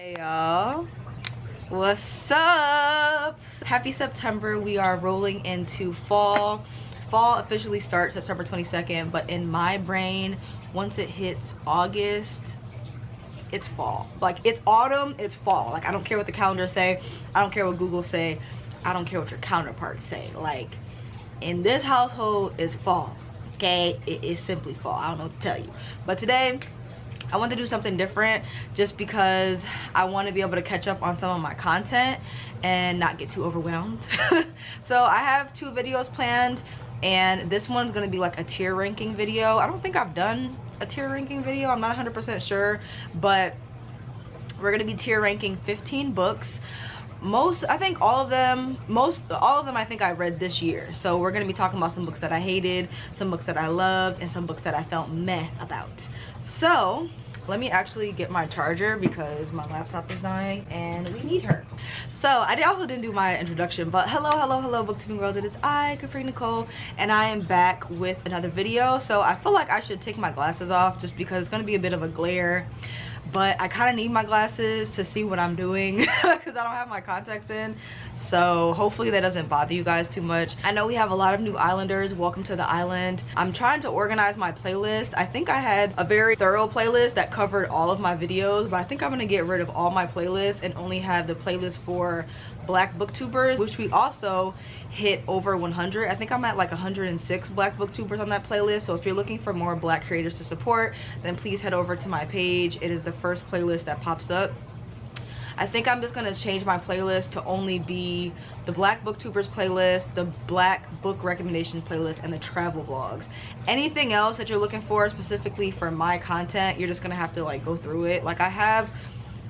Hey y'all, what's up? Happy September. We are rolling into fall. Fall officially starts September 22nd, but in my brain, once it hits August, it's fall. Like, it's autumn, it's fall. Like, I don't care what the calendars say, I don't care what Google say, I don't care what your counterparts say. Like, in this household, it's fall, okay? It is simply fall. I don't know what to tell you. But today I want to do something different just because I want to be able to catch up on some of my content and not get too overwhelmed. So I have 2 videos planned, and this one's going to be like a tier ranking video. I don't think I've done a tier ranking video, I'm not 100% sure, but we're going to be tier ranking 15 books. I think all of them I think I read this year. So we're going to be talking about some books that I hated, some books that I loved, and some books that I felt meh about. So let me actually get my charger because my laptop is dying and we need her. So I also didn't do my introduction, but hello Booktubing world. It is I, Capri Nicole, and I am back with another video. So I feel like I should take my glasses off just because it's going to be a bit of a glare, but I kind of need my glasses to see what I'm doing because I don't have my contacts in. So hopefully that doesn't bother you guys too much. I know we have a lot of new islanders. Welcome to the island. I'm trying to organize my playlist. I think I had a very thorough playlist that covered all of my videos, but I think I'm gonna get rid of all my playlists and only have the playlist for Black booktubers, which we also hit over 100. I think I'm at like 106 Black booktubers on that playlist. So if you're looking for more Black creators to support, then please head over to my page. It is the first playlist that pops up. I think I'm just gonna change my playlist to only be the Black booktubers playlist, the Black book recommendations playlist, and the travel vlogs. Anything else that you're looking for specifically for my content, you're just gonna have to like go through it. Like, I have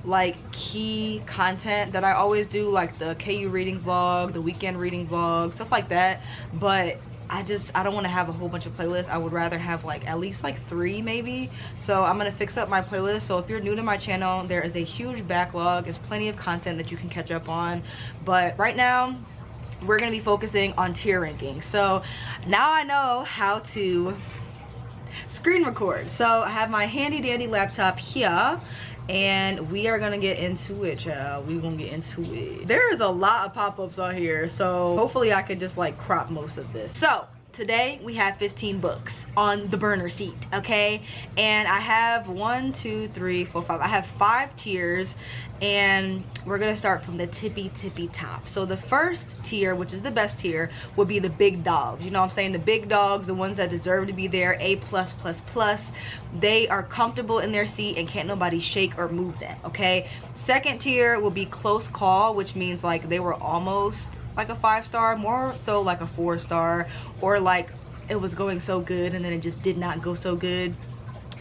like key content that I always do, like the KU reading vlog, the weekend reading vlog, stuff like that, but I don't want to have a whole bunch of playlists. I would rather have like at least like 3 maybe. So I'm gonna fix up my playlist. So if you're new to my channel, there is a huge backlog. There's plenty of content that you can catch up on, but right now we're gonna be focusing on tier ranking. So now I know how to screen record. So I have my handy dandy laptop here, and we are gonna get into it, child. We gonna get into it. There is a lot of pop-ups on here, so hopefully I could just like crop most of this. So today we have 15 books on the burner seat, okay? And I have 1, 2, 3, 4, 5. I have 5 tiers, and we're gonna start from the tippy top. So the first tier, which is the best tier, would be the big dogs. You know what I'm saying? The big dogs, the ones that deserve to be there, A+++. They are comfortable in their seat and can't nobody shake or move them, okay? Second tier will be close call, which means like they were almost like a 5-star, more so like a 4-star, or like it was going so good and then it just did not go so good.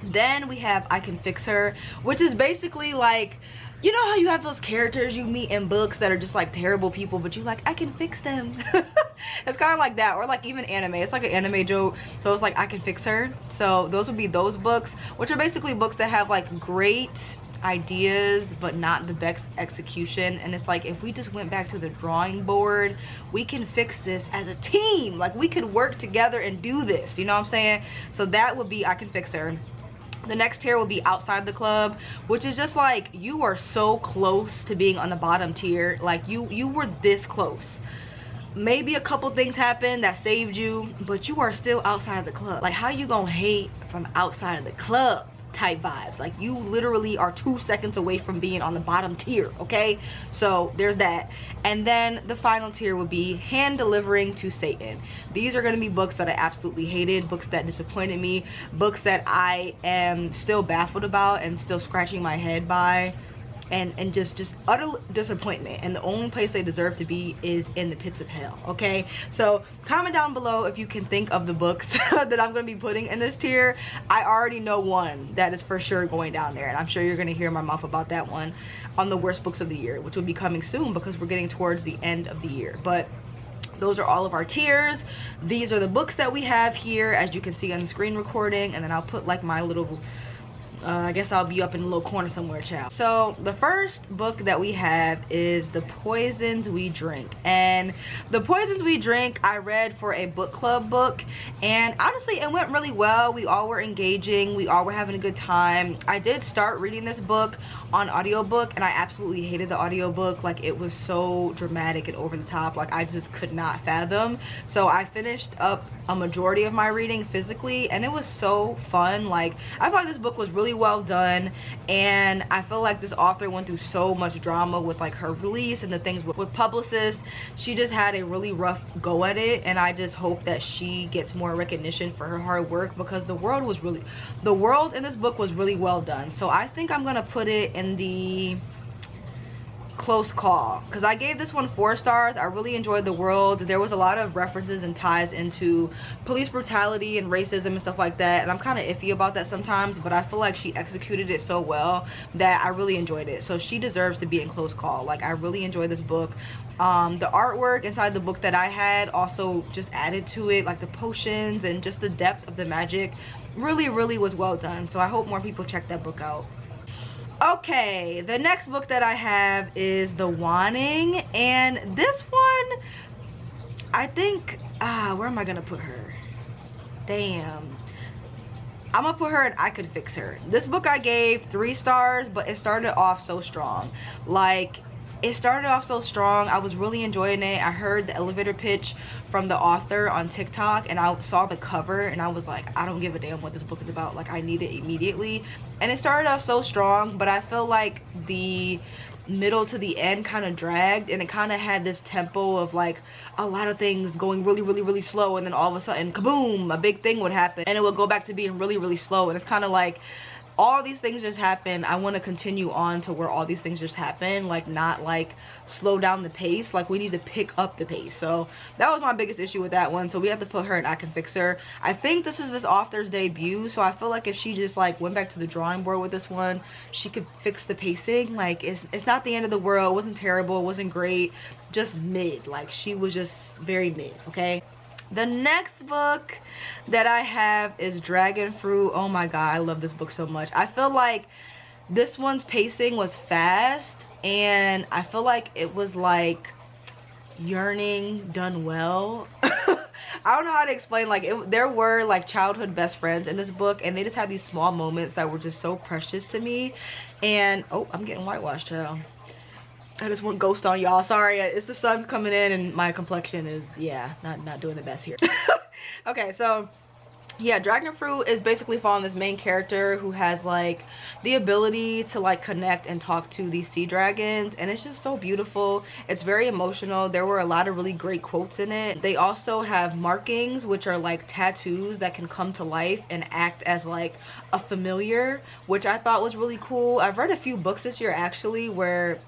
Then we have I Can Fix Her, which is basically like, you know how you have those characters you meet in books that are just like terrible people, but you like, I can fix them. It's kind of like that. Or like even anime, it's like an anime joke, so it's like I Can Fix Her. So those would be those books, which are basically books that have like great ideas but not the best execution. And it's like, if we just went back to the drawing board, we can fix this as a team. Like, we could work together and do this, you know what I'm saying? So that would be I Can Fix Her. The next tier will be Outside the Club, which is just like, you are so close to being on the bottom tier. Like, you were this close. Maybe a couple things happened that saved you, but you are still outside of the club. Like, how you gonna hate from outside of the club type vibes? Like, you literally are 2 seconds away from being on the bottom tier, okay? So there's that. And then the final tier would be Hand Delivering to Satan. These are going to be books that I absolutely hated, books that disappointed me, books that I am still baffled about and still scratching my head by, and just utter disappointment. And the only place they deserve to be is in the pits of hell, okay? So comment down below if you can think of the books that I'm going to be putting in this tier. I already know one that is for sure going down there, and I'm sure you're going to hear my mouth about that one on the worst books of the year, which will be coming soon because we're getting towards the end of the year. But those are all of our tiers. These are the books that we have here, as you can see on the screen recording, and then I'll put like my little I guess I'll be up in a little corner somewhere, child. So the first book that we have is The Poisons We Drink. And The Poisons We Drink I read for a book club book, and honestly it went really well. We all were engaging, we all were having a good time. I did start reading this book on audiobook and I absolutely hated the audiobook. Like, it was so dramatic and over the top, like I just could not fathom. So I finished up a majority of my reading physically and it was so fun. Like, I thought this book was really well done, and I feel like this author went through so much drama with like her release and the things with publicists. She just had a really rough go at it, and I just hope that she gets more recognition for her hard work, because the world in this book was really well done. So I think I'm gonna put it in the close call, because I gave this one 4 stars. I really enjoyed the world. There was a lot of references and ties into police brutality and racism and stuff like that, and I'm kind of iffy about that sometimes, but I feel like she executed it so well that I really enjoyed it. So she deserves to be in close call. Like, I really enjoyed this book. The artwork inside the book that I had also just added to it, like the potions and just the depth of the magic really was well done. So I hope more people check that book out. Okay, the next book that I have is The Wanting, and this one, I think, where am I gonna put her? Damn. I'm gonna put her in I Could Fix Her. This book I gave 3 stars, but it started off so strong. Like, it started off so strong. I was really enjoying it. I heard the elevator pitch from the author on TikTok, and I saw the cover and I was like, I don't give a damn what this book is about. Like, I need it immediately. And it started off so strong, but I feel like the middle to the end kind of dragged, and it kind of had this tempo of like a lot of things going really slow, and then all of a sudden, kaboom, a big thing would happen and it would go back to being really slow. And it's kind of like, all these things just happen. I want to continue on to where all these things just happen, like, not like slow down the pace. Like, we need to pick up the pace. So that was my biggest issue with that one. So we have to put her in I Can Fix Her. I think this is this author's debut, so I feel like if she just like went back to the drawing board with this one, she could fix the pacing. Like, it's not the end of the world. It wasn't terrible, it wasn't great, just mid. Like, she was just very mid. Okay, the next book that I have is Dragon Fruit. Oh my god, I love this book so much. I feel like this one's pacing was fast, and I feel like it was like yearning done well. I don't know how to explain. Like, there were like childhood best friends in this book, and they just had these small moments that were just so precious to me. And oh, I'm getting whitewashed, child. I just went ghost on y'all. Sorry, it's the sun's coming in and my complexion is, yeah, not doing the best here. Okay, so yeah, Dragon Fruit is basically following this main character who has like the ability to like connect and talk to these sea dragons, and it's just so beautiful. It's very emotional. There were a lot of really great quotes in it. They also have markings, which are like tattoos that can come to life and act as like a familiar, which I thought was really cool. I've read a few books this year actually where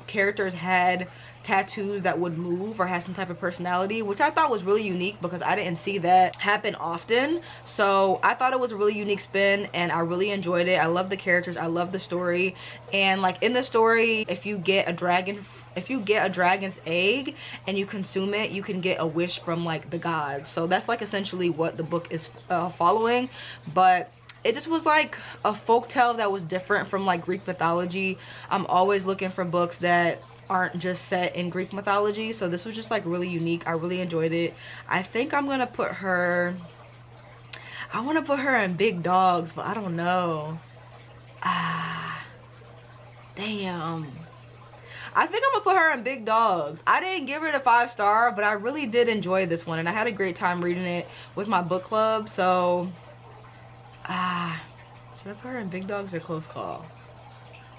characters had tattoos that would move or had some type of personality, which I thought was really unique because I didn't see that happen often. So I thought it was a really unique spin, and I really enjoyed it. I love the characters, I love the story, and like in the story, if you get a dragon's egg and you consume it, you can get a wish from like the gods. So that's like essentially what the book is following. But it just was like a folktale that was different from like Greek mythology. I'm always looking for books that aren't just set in Greek mythology, so this was just like really unique. I really enjoyed it. I think I'm gonna put her, I want to put her in Big Dogs, but I don't know. Damn, I think I'm gonna put her in Big Dogs. I didn't give her the 5-star, but I really did enjoy this one, and I had a great time reading it with my book club. So should I put her in Big Dogs or Close Call?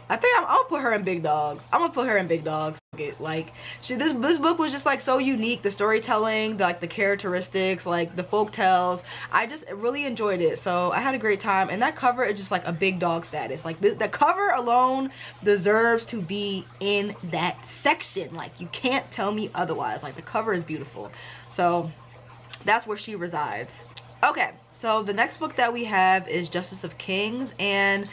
I think I'm gonna put her in Big Dogs. I'm gonna put her in Big Dogs. Like, this book was just like so unique. The storytelling, like the characteristics, like the folk tales. I just really enjoyed it. So I had a great time. And that cover is just like a big dog status. Like the cover alone deserves to be in that section. Like, you can't tell me otherwise. Like, the cover is beautiful. So that's where she resides. Okay, so the next book that we have is Justice of Kings, and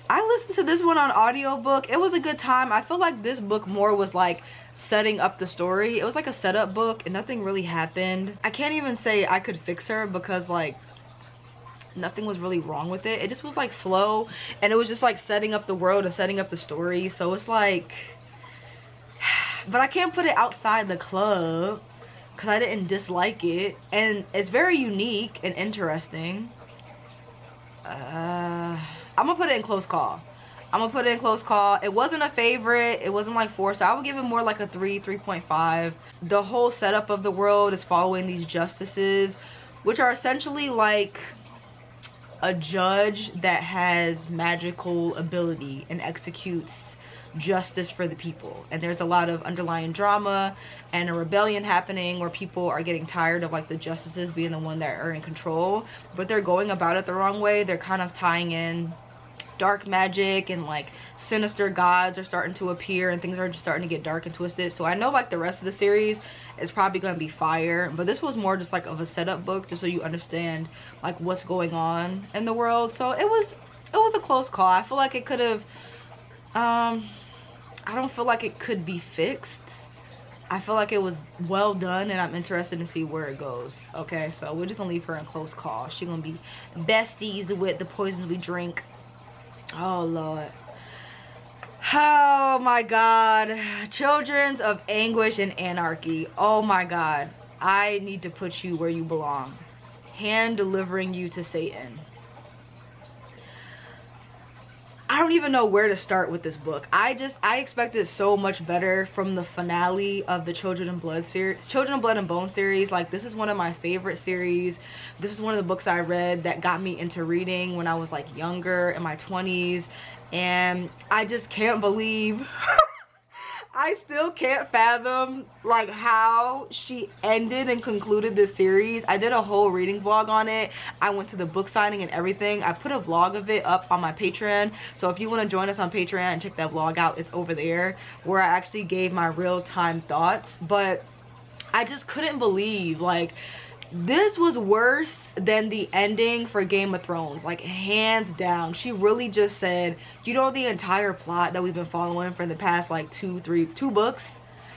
I listened to this one on audiobook. It was a good time. I feel like this book more was like setting up the story. It was like a setup book and nothing really happened. I can't even say I Could Fix Her because like nothing was really wrong with it. It just was like slow, and it was just like setting up the world and setting up the story. So it's like, but I can't put it outside the club because I didn't dislike it, and it's very unique and interesting. I'm gonna put it in close call. It wasn't a favorite. It wasn't like 4 star. I would give it more like a 3.5. The whole setup of the world is following these justices, which are essentially like a judge that has magical ability and executes justice for the people. And there's a lot of underlying drama and a rebellion happening where people are getting tired of like the justices being the one that are in control, but they're going about it the wrong way. They're kind of tying in dark magic, and like sinister gods are starting to appear, and things are just starting to get dark and twisted. So I know like the rest of the series is probably going to be fire, but this was more just like of a setup book, just so you understand like what's going on in the world. So it was a close call. I feel like it could have I don't feel like it could be fixed. I feel like it was well done, and I'm interested to see where it goes. Okay, so we're just gonna leave her in close call. She's gonna be besties with the poison we drink. Oh Lord. Oh my God. Children of Anguish and Anarchy. Oh my God. I need to put you where you belong. Hand delivering you to Satan. I don't even know where to start with this book. I expected so much better from the finale of the Children of Blood and Bone series. Like, this is one of my favorite series. This is one of the books I read that got me into reading when I was like younger, in my 20s, and I just can't believe I still can't fathom like how she ended and concluded this series. I did a whole reading vlog on it. I went to the book signing and everything. I put a vlog of it up on my Patreon. So if you want to join us on Patreon and check that vlog out, it's over there, where I actually gave my real-time thoughts. But I just couldn't believe, like, this was worse than the ending for Game of Thrones, like hands down. She really just said, you know, the entire plot that we've been following for the past like two books,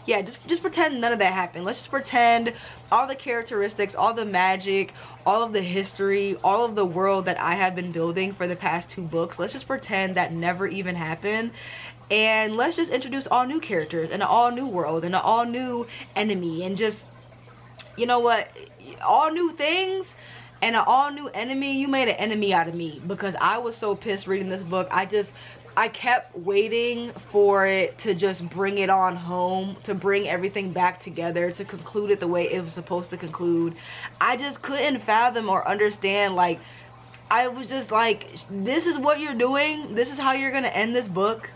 yeah, just pretend none of that happened. Let's just pretend all the characteristics, all the magic, all of the history, all of the world that I have been building for the past 2 books, let's just pretend that never even happened. And let's just introduce all new characters and an all new world and an all new enemy, and just, you know what, all new things and an all new enemy. You made an enemy out of me, because I was so pissed reading this book. I kept waiting for it to just bring it on home, to bring everything back together, to conclude it the way it was supposed to conclude. I just couldn't fathom or understand. Like, I was just like, this is what you're doing? This is how you're gonna end this book?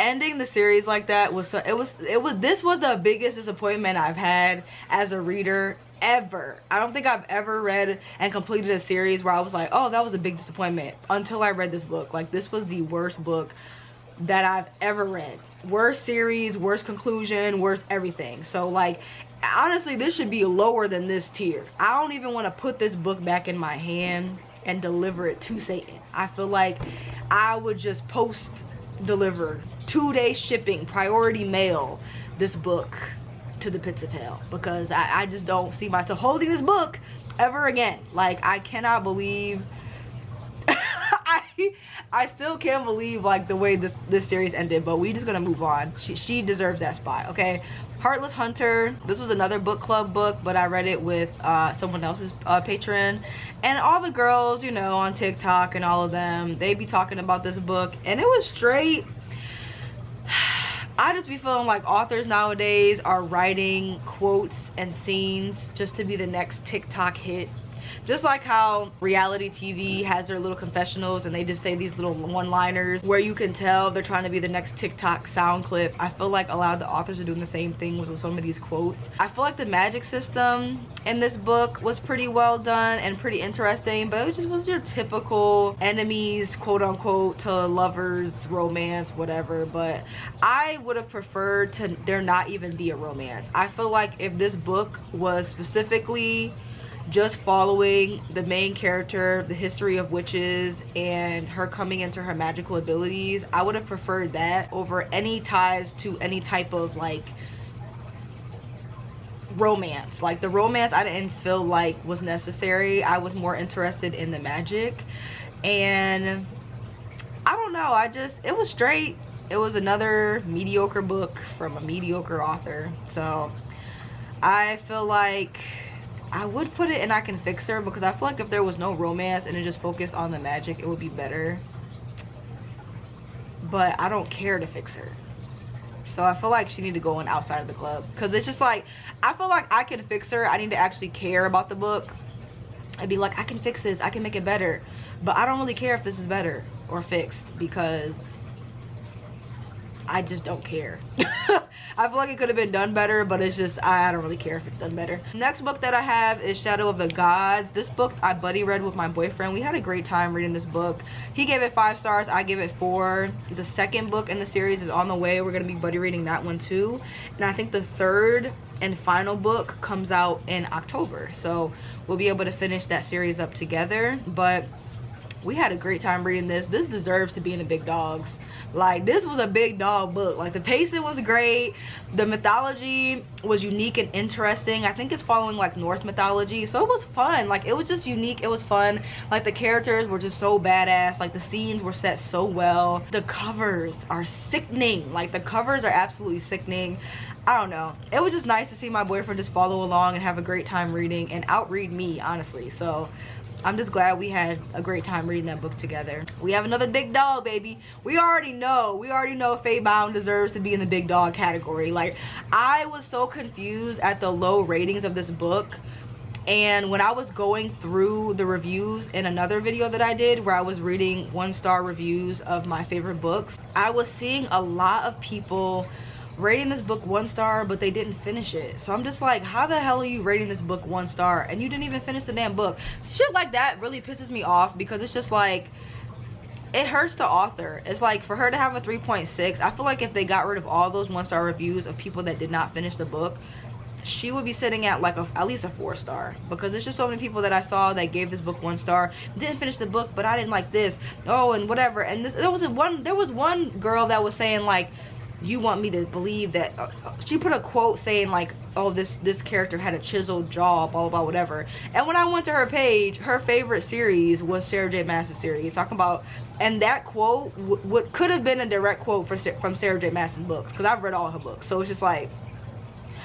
Ending the series like that was this was the biggest disappointment I've had as a reader ever. I don't think I've ever read and completed a series where I was like, oh, that was a big disappointment, until I read this book. Like, this was the worst book that I've ever read. Worst series, worst conclusion, worst everything. So like, honestly, this should be lower than this tier. I don't even want to put this book back in my hand and deliver it to Satan. I feel like I would just post deliver 2-day shipping, priority mail this book to the pits of hell, because I just don't see myself holding this book ever again. Like, I cannot believe I still can't believe like the way this series ended, but we just gonna move on. She deserves that spot. Okay, Heartless Hunter. This was another book club book, but I read it with someone else's patron, and all the girls, you know, on TikTok and all of them, they be talking about this book, and it was straight. I just be feeling like authors nowadays are writing quotes and scenes just to be the next TikTok hit. Just like how reality TV has their little confessionals and they just say these little one-liners where you can tell they're trying to be the next TikTok sound clip. I feel like a lot of the authors are doing the same thing with some of these quotes. I feel like the magic system in this book was pretty well done and pretty interesting, but it just was your typical enemies, quote unquote, to lovers, romance, whatever. But I would have preferred to there not even be a romance. I feel like if this book was specifically just following the main character, the history of witches, and her coming into her magical abilities, I would have preferred that over any ties to any type of like romance. Like the romance I didn't feel like was necessary. I was more interested in the magic, and I don't know, it was straight. It was another mediocre book from a mediocre author. So I feel like I would put it in I Can Fix Her, because I feel like if there was no romance and it just focused on the magic, it would be better. But I don't care to fix her. So I feel like she need to go in outside of the club, because it's just like, I feel like I Can Fix Her, I need to actually care about the book. I'd be like, I can fix this, I can make it better. But I don't really care if this is better or fixed, because I just don't care. I feel like it could have been done better, but it's just, I don't really care if it's done better. Next book that I have is Shadow of the Gods. This book I buddy read with my boyfriend. We had a great time reading this book. He gave it 5 stars, I gave it 4. The second book in the series is on the way. We're gonna be buddy reading that one too. And I think the third and final book comes out in October. So we'll be able to finish that series up together. But we had a great time reading this. This deserves to be in the big dogs. Like, this was a big dog book. Like, the pacing was great. The mythology was unique and interesting. I think it's following like Norse mythology, so it was fun. Like, it was just unique. It was fun. Like, the characters were just so badass. Like, the scenes were set so well. The covers are sickening. Like, the covers are absolutely sickening. I don't know, it was just nice to see my boyfriend just follow along and have a great time reading and outread me, honestly. So I'm just glad we had a great time reading that book together. We have another big dog, baby. We already know Feybound deserves to be in the big dog category. Like, I was so confused at the low ratings of this book. And when I was going through the reviews in another video that I did, where I was reading 1-star reviews of my favorite books, I was seeing a lot of people rating this book 1 star, but they didn't finish it. So I'm just like, how the hell are you rating this book 1 star and you didn't even finish the damn book? Shit like that really pisses me off, because it's just like, it hurts the author. It's like, for her to have a 3.6, I feel like if they got rid of all those 1-star reviews of people that did not finish the book, she would be sitting at like at least a 4 star, because there's just so many people that I saw that gave this book 1 star, didn't finish the book, but I didn't like this, oh, and whatever. And there was one girl that was saying like, you want me to believe that she put a quote saying like, oh, this character had a chiseled jaw, blah blah blah, whatever. And when I went to her page, her favorite series was Sarah J Maas's series, talking about, and that quote could have been a direct quote from Sarah J Maas's books, because I've read all her books. So it's just like,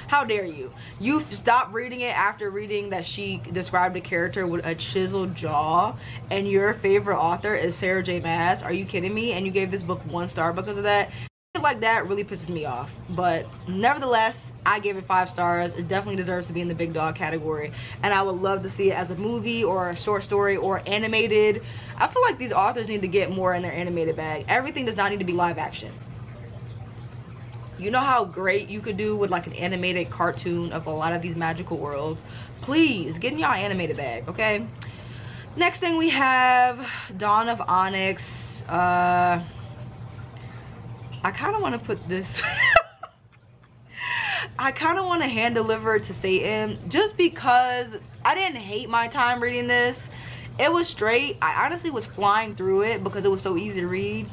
how dare you? You stopped reading it after reading that she described a character with a chiseled jaw, and your favorite author is Sarah J Maas. Are you kidding me? And you gave this book 1 star because of that? Like, that really pisses me off. But nevertheless, I gave it 5 stars. It definitely deserves to be in the big dog category, and I would love to see it as a movie or a short story or animated. I feel like these authors need to get more in their animated bag. Everything does not need to be live action. You know how great you could do with like an animated cartoon of a lot of these magical worlds? Please get in y'all animated bag, okay? Next thing we have Dawn of Onyx. I kind of want to put this I kind of want to hand deliver to Satan, just because I didn't hate my time reading this. It was straight. I honestly was flying through it because it was so easy to read.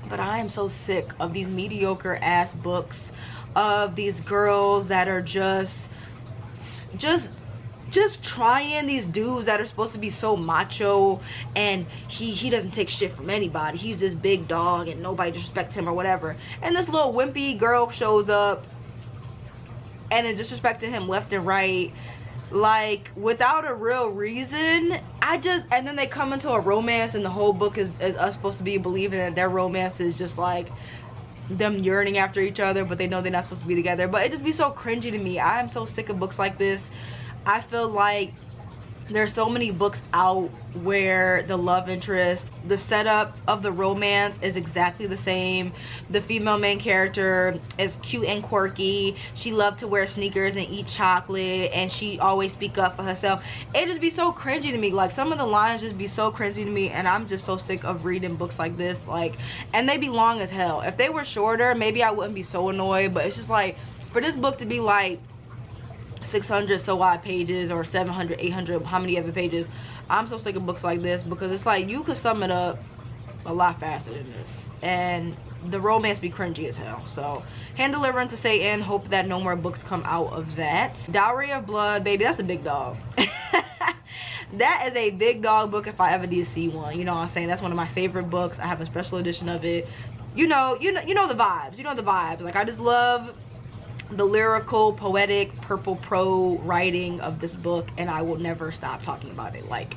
But I am so sick of these mediocre ass books of these girls that are just trying, these dudes that are supposed to be so macho, and he doesn't take shit from anybody. He's this big dog and nobody disrespects him or whatever. And this little wimpy girl shows up and is disrespecting him left and right, like without a real reason. And then they come into a romance, and the whole book is us supposed to be believing that their romance is just like them yearning after each other, but they know they're not supposed to be together. But it just be so cringy to me. I am so sick of books like this. I feel like there's so many books out where the love interest, the setup of the romance is exactly the same. The female main character is cute and quirky. She loved to wear sneakers and eat chocolate, and she always speak up for herself. It just be so cringy to me. Like, some of the lines just be so cringy to me, and I'm just so sick of reading books like this. Like, and they be long as hell. If they were shorter, maybe I wouldn't be so annoyed, but it's just like, for this book to be like 600 so odd pages, or 700, 800, how many other pages, I'm so sick of books like this, because it's like, you could sum it up a lot faster than this, and the romance be cringy as hell. So hand Deliverance to Satan, hope that no more books come out of that. Dowry of Blood, baby, that's a big dog. That is a big dog book if I ever did see one. You know what I'm saying? That's one of my favorite books. I have a special edition of it. You know the vibes. You know the vibes. Like, I just love the lyrical, poetic, purple pro writing of this book, and I will never stop talking about it. Like,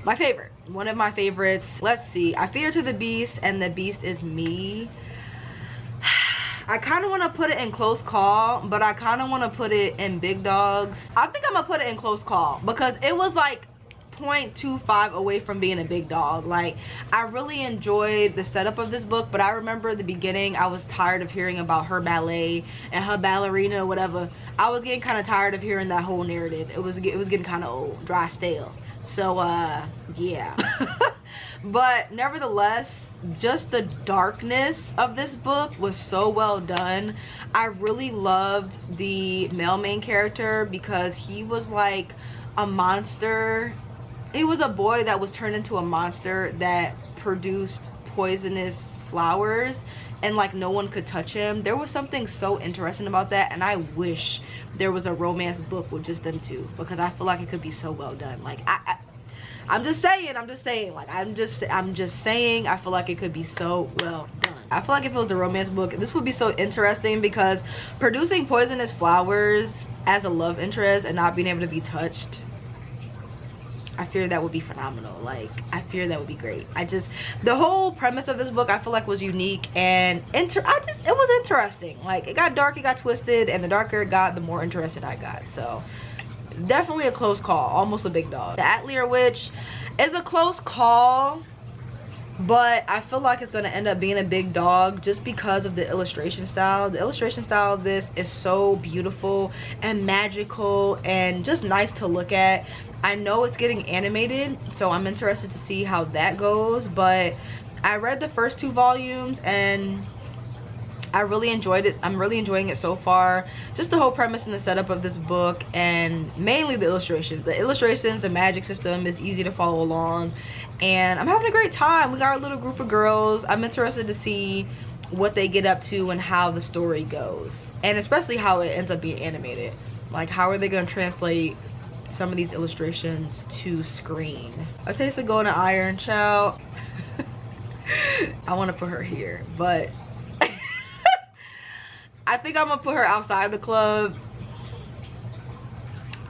my favorite, one of my favorites. Let's see, I fear to the beast, and the beast is me. I kind of want to put it in close call, but I kind of want to put it in big dogs. I think I'm gonna put it in close call because it was like 0.25 away from being a big dog. Like, I really enjoyed the setup of this book, but I remember the beginning I was tired of hearing about her ballet and her ballerina or whatever. I was getting kind of tired of hearing that whole narrative. It was getting kind of old, dry, stale. So yeah. But nevertheless, just the darkness of this book was so well done. I really loved the male main character because he was like a monster. He was a boy that was turned into a monster that produced poisonous flowers, and like no one could touch him. There was something so interesting about that, and I wish there was a romance book with just them two, because I feel like it could be so well done. Like, I'm just saying, like, I'm just saying, I feel like it could be so well done. I feel like if it was a romance book, this would be so interesting, because producing poisonous flowers as a love interest and not being able to be touched, I fear that would be phenomenal. Like, I fear that would be great. The whole premise of this book I feel like was unique, and it was interesting. Like, it got dark, it got twisted, and the darker it got, the more interested I got. So definitely a close call, almost a big dog. The Ater Witch is a close call, but I feel like it's gonna end up being a big dog just because of the illustration style. The illustration style of this is so beautiful and magical and just nice to look at. I know it's getting animated, so I'm interested to see how that goes, but I read the first 2 volumes and I really enjoyed it. I'm really enjoying it so far. Just the whole premise and the setup of this book, and mainly the illustrations. The illustrations, the magic system is easy to follow along, and I'm having a great time. We got our little group of girls. I'm interested to see what they get up to and how the story goes, and especially how it ends up being animated. Like, how are they going to translate some of these illustrations to screen? A Taste of Golden Iron, child. I want to put her here, but I think I'm gonna put her outside the club.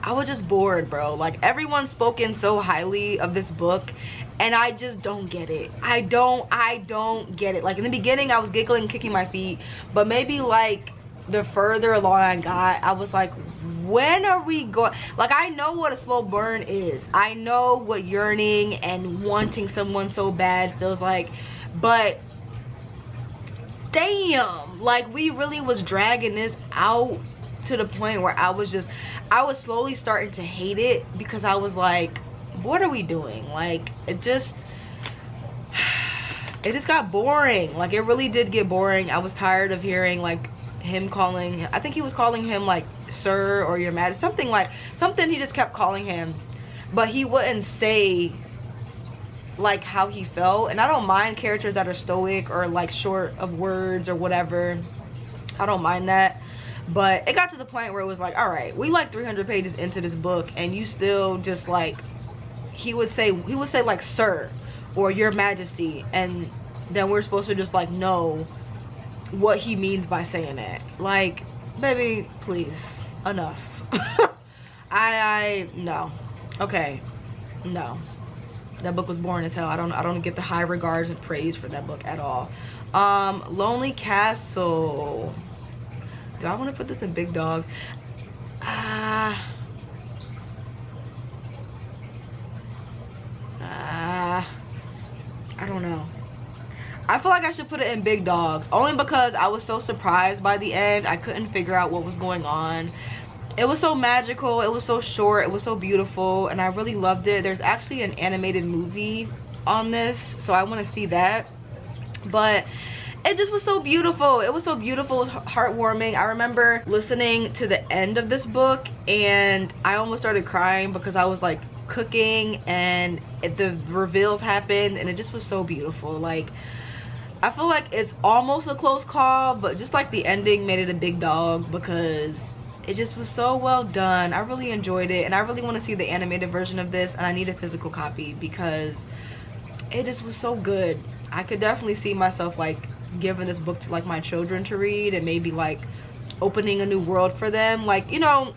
I was just bored, bro. Like, everyone's spoken so highly of this book, and I just don't get it. I don't get it. Like, in the beginning I was giggling, kicking my feet, but maybe like the further along I got, I was like, when are we going? Like, I know what a slow burn is. I know what yearning and wanting someone so bad feels like, but damn, like, we really was dragging this out to the point where I was slowly starting to hate it, because I was like, what are we doing? Like, it just got boring. Like, it really did get boring. I was tired of hearing like him calling, I think he was calling him like sir or your majesty, something he just kept calling him, but he wouldn't say like how he felt. And I don't mind characters that are stoic or like short of words or whatever. I don't mind that, but it got to the point where it was like, all right, we like 300 pages into this book and you still just like, he would say like sir or your majesty, and then we're supposed to just like know what he means by saying that. Like, baby, please, enough. No. Okay, no. That book was boring as hell. I don't get the high regards and praise for that book at all. Lonely Castle. Do I want to put this in big dogs? I don't know. I feel like I should put it in big dogs, only because I was so surprised by the end. I couldn't figure out what was going on. It was so magical, it was so short, it was so beautiful, and I really loved it. There's actually an animated movie on this, so I want to see that. But it just was so beautiful. It was so beautiful. It was heartwarming. I remember listening to the end of this book and I almost started crying, because I was like cooking, and the reveals happened, and it just was so beautiful. Like, I feel like it's almost a close call, but just like the ending made it a big dog because it just was so well done. I really enjoyed it, and I really want to see the animated version of this, and I need a physical copy because it just was so good. I could definitely see myself like giving this book to like my children to read, and maybe like opening a new world for them. Like, you know,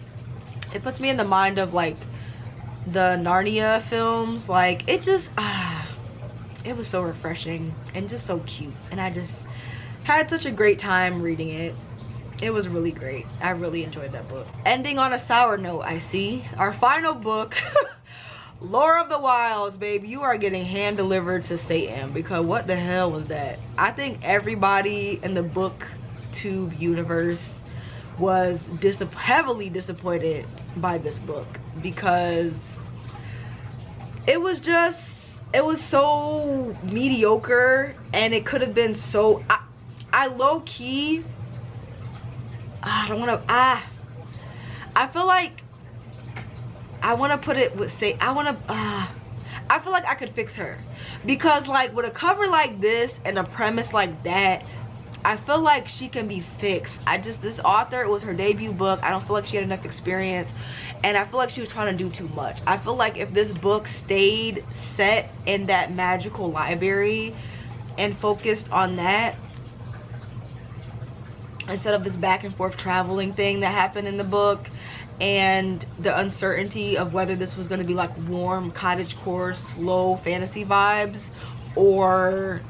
it puts me in the mind of like the Narnia films. Like, it just it was so refreshing and just so cute, and I just had such a great time reading it. It was really great. I really enjoyed that book. Ending on a sour note, I see. Our final book, Lore of the Wilds, babe. You are getting hand delivered to Satan, because what the hell was that? I think everybody in the Booktube universe was heavily disappointed by this book, because it was so mediocre, and it could have been so I low-key, I don't want to I feel like I want to put it with I feel like I could fix her, because like with a cover like this and a premise like that, I feel like she can be fixed. This author, it was her debut book. I don't feel like she had enough experience, and I feel like she was trying to do too much. I feel like if this book stayed set in that magical library and focused on that, instead of this back and forth traveling thing that happened in the book, and the uncertainty of whether this was going to be like warm cottagecore slow fantasy vibes or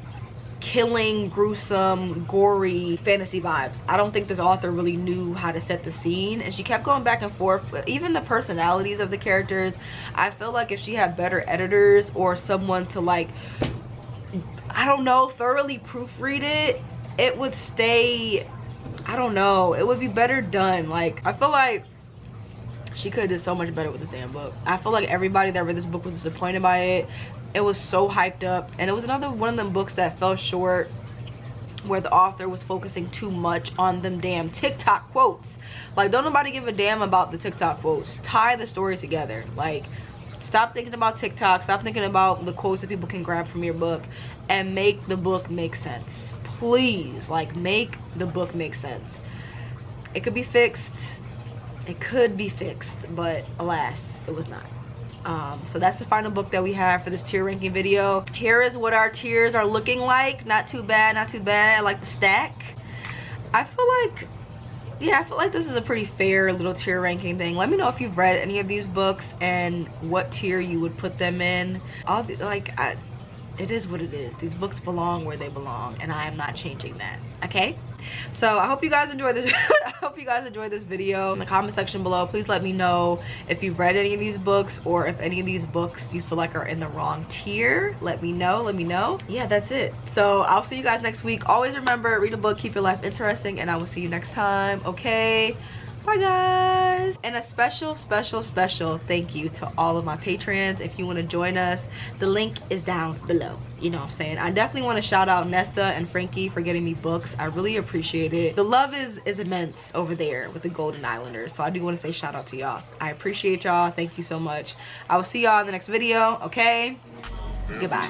killing, gruesome, gory fantasy vibes. I don't think this author really knew how to set the scene, and she kept going back and forth. But even the personalities of the characters, I feel like if she had better editors or someone to like, I don't know, thoroughly proofread it, it would stay, I don't know, it would be better done. Like, I feel like she could have did so much better with this damn book. I feel like everybody that read this book was disappointed by it. It was so hyped up, and it was another one of them books that fell short, where the author was focusing too much on them damn TikTok quotes. Like, don't nobody give a damn about the TikTok quotes. Tie the story together. Like, stop thinking about TikTok, stop thinking about the quotes that people can grab from your book, and make the book make sense. Please, like, make the book make sense. It could be fixed. It could be fixed, but alas, it was not. So that's the final book that we have for this tier ranking video. Here is what our tiers are looking like. Not too bad, not too bad. I like the stack. I feel like, yeah, I feel like this is a pretty fair little tier ranking thing. Let me know if you've read any of these books and what tier you would put them in. It is what it is. These books belong where they belong, and I am not changing that. Okay? So I hope you guys enjoyed this. I hope you guys enjoyed this video. In the comment section below, please let me know if you've read any of these books, or if any of these books you feel like are in the wrong tier. Let me know. Let me know. Yeah, that's it. So I'll see you guys next week. Always remember, read a book, keep your life interesting, and I will see you next time. Okay? Bye guys. And a special thank you to all of my patrons. If you want to join us, the link is down below. You know what I'm saying? I definitely want to shout out Nessa and Frankie for getting me books. I really appreciate it. The love is immense over there with the Golden Islanders, so I do want to say shout out to y'all. I appreciate y'all. Thank you so much. I will see y'all in the next video. Okay, goodbye.